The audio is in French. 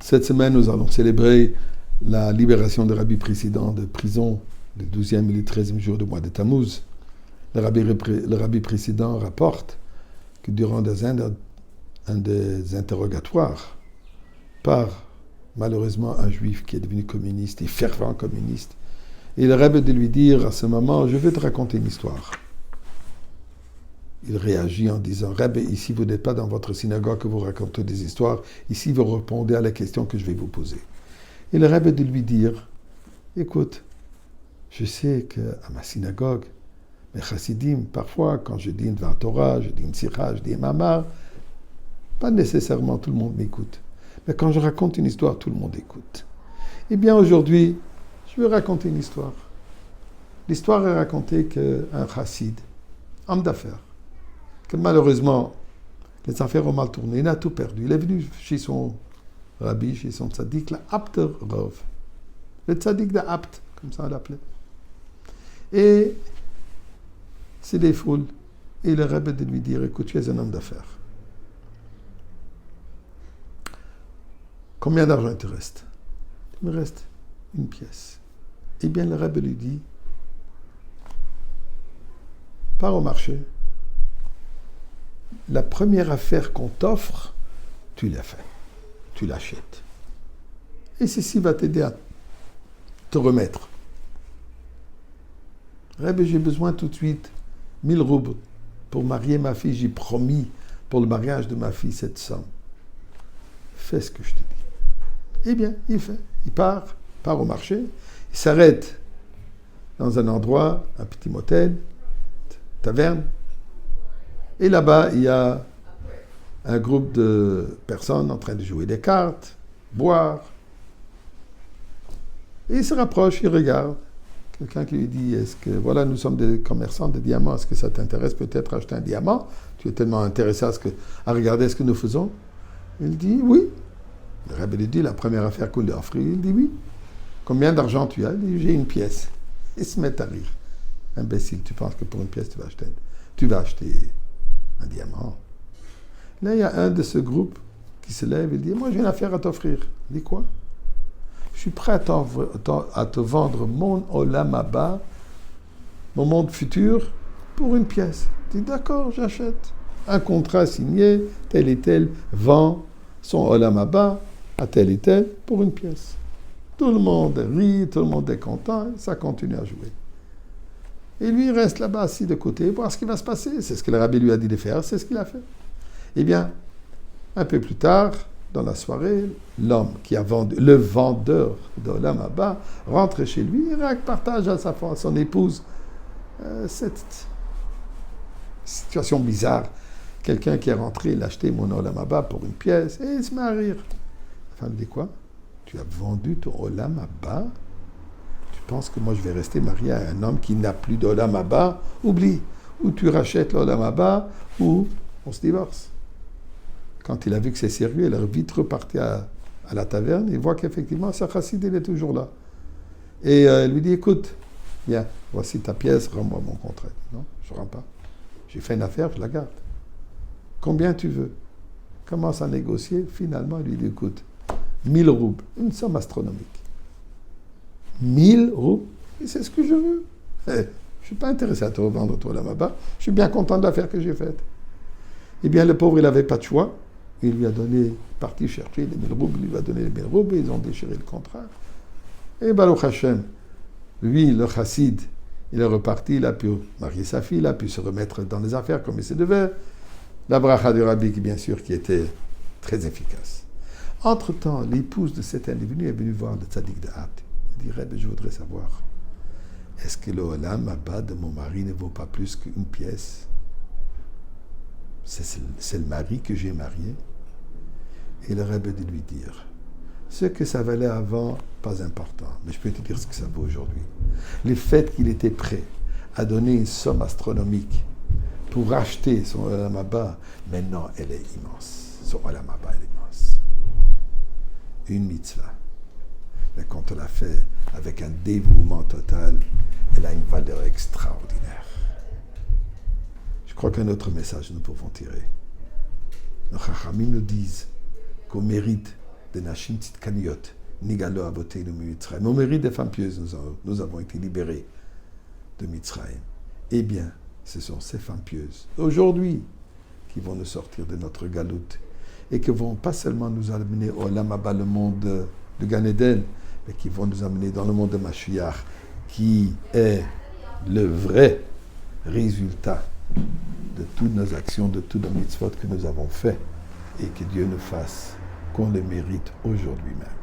Cette semaine, nous allons célébrer la libération des rabbis précédents de prison, le 12e et le 13e jour du mois de Tammuz. Le rabbi précédent rapporte que durant un des interrogatoires par malheureusement un juif qui est devenu communiste et fervent communiste, et le rabbi de lui dire à ce moment, je vais te raconter une histoire. Il réagit en disant, Rabbi, ici vous n'êtes pas dans votre synagogue que vous racontez des histoires, ici vous répondez à la question que je vais vous poser. Et le Rabbi de lui dire, écoute, je sais qu'à ma synagogue, mes chassidim, parfois quand je dis une Dvar Torah, je dis une Sikha, je dis un Mamar, pas nécessairement tout le monde m'écoute. Mais quand je raconte une histoire, tout le monde écoute. Eh bien aujourd'hui, je vais raconter une histoire. L'histoire est racontée qu'un chassid, homme d'affaires, que malheureusement, les affaires ont mal tourné, il a tout perdu. Il est venu chez son rabbi, chez son tzaddik, la Abter Rov. Le tzaddik de Abt, comme ça on l'appelait. Et c'est des foules. Et le rabbi de lui dire, écoute, tu es un homme d'affaires. Combien d'argent il te reste? Il me reste une pièce. Eh bien, le rabbi lui dit, pars au marché. La première affaire qu'on t'offre, tu la fais. Tu l'achètes. Et ceci va t'aider à te remettre. Rabbi, j'ai besoin tout de suite 1000 roubles pour marier ma fille. J'ai promis pour le mariage de ma fille cette somme. Fais ce que je te dis. Eh bien, il fait. Il part au marché. Il s'arrête dans un endroit, un petit motel, taverne. Et là-bas, il y a un groupe de personnes en train de jouer des cartes, boire. Et il se rapproche, il regarde. Quelqu'un qui lui dit, est-ce que, voilà, nous sommes des commerçants de diamants, est-ce que ça t'intéresse peut-être acheter un diamant? Tu es tellement intéressé à regarder ce que nous faisons. Il dit, oui. Le rabbi lui dit, la première affaire qu'on lui a offert, il dit, oui. Combien d'argent tu as? Il dit, j'ai une pièce. Il se met à rire. Imbécile, tu penses que pour une pièce, tu vas acheter un diamant. Là, il y a un de ce groupe qui se lève et dit, moi j'ai une affaire à t'offrir. Il dit quoi? Je suis prêt à te vendre mon olam haba, mon monde futur, pour une pièce. Il dit, d'accord, j'achète. Un contrat signé, tel et tel vend son olam haba à tel et tel pour une pièce. Tout le monde rit, tout le monde est content, ça continue à jouer. Et lui, il reste là-bas assis de côté, voir ce qui va se passer. C'est ce que le rabbi lui a dit de faire, c'est ce qu'il a fait. Eh bien, un peu plus tard, dans la soirée, l'homme qui a vendu, le vendeur d'Olam Haba, rentre chez lui et partage à son épouse cette situation bizarre. Quelqu'un qui est rentré, il a acheté mon Olam Haba pour une pièce et il se met à rire. La femme dit quoi? Tu as vendu ton Olam Haba? Tu penses que moi je vais rester marié à un homme qui n'a plus d'Olam Haba? Oublie. Ou tu rachètes l'Olam Haba ou on se divorce. Quand il a vu que c'est sérieux, il a vite reparti à la taverne. Il voit qu'effectivement, sa chassid, il est toujours là. Et il lui dit, écoute, viens, voici ta pièce, rends-moi mon contrat. Non, je ne rends pas. J'ai fait une affaire, je la garde. Combien tu veux? Commence à négocier. Finalement, il lui dit, écoute, 1000 roubles, une somme astronomique. 1000 roubles, et c'est ce que je veux. Je ne suis pas intéressé à te revendre toi là-bas. Je suis bien content de l'affaire que j'ai faite. Eh bien, le pauvre, il n'avait pas de choix. Il lui a donné, parti chercher les 1000 roubles, il lui a donné les 1000 roubles, et ils ont déchiré le contrat. Et Baruch Hashem, lui, le chassid, il est reparti, il a pu marier sa fille, il a pu se remettre dans les affaires comme il se devait. La bracha du rabbi, bien sûr, qui était très efficace. Entre-temps, l'épouse de cet individu est venue voir le tzaddik de Abt. Il dit, Rebbe, je voudrais savoir, est-ce que le olam haba de mon mari ne vaut pas plus qu'une pièce? C'est le mari que j'ai marié. Et le rabbi de lui dire, ce que ça valait avant, pas important, mais je peux te dire ce que ça vaut aujourd'hui. Le fait qu'il était prêt à donner une somme astronomique pour racheter son olam haba, maintenant elle est immense. Son olam haba est immense. Une mitzvah. Mais quand on l'a fait avec un dévouement total, elle a une valeur extraordinaire. Je crois qu'un autre message nous pouvons tirer. Nos chachamim nous disent qu'on mérite de Nashim Tzidkaniot, Nigalo Avotenu Mitzrayim. Au mérite des femmes pieuses, nous avons été libérés de Mitzrayim. Eh bien, ce sont ces femmes pieuses, aujourd'hui, qui vont nous sortir de notre galoute et qui vont pas seulement nous amener au Olam Haba, le monde de Gan Eden, mais qui vont nous amener dans le monde de Mashiach, qui est le vrai résultat de toutes nos actions, de tous nos mitzvot que nous avons fait, et que Dieu nous fasse qu'on les mérite aujourd'hui même.